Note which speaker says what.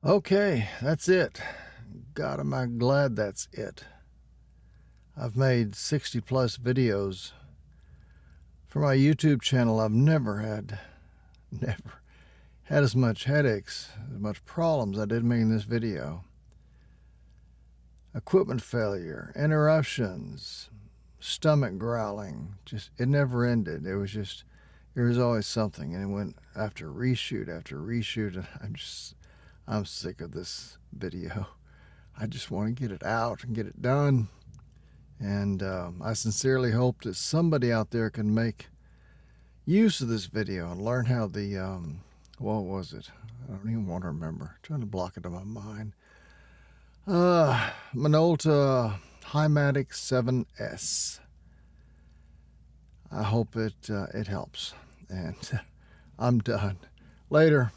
Speaker 1: Okay, that's it. God, am I glad that's it. I've made 60 plus videos for my YouTube channel. I've never had as much headaches, as much problems I did making this video. Equipment failure, interruptions, stomach growling. Just, it never ended. There was always something. And it went after reshoot after reshoot. And I'm sick of this video. I just want to get it out and get it done. And I sincerely hope that somebody out there can make use of this video and learn how the, what was it? I don't even want to remember. I'm trying to block it in my mind. Minolta Matic 7S. I hope it helps. And I'm done. Later.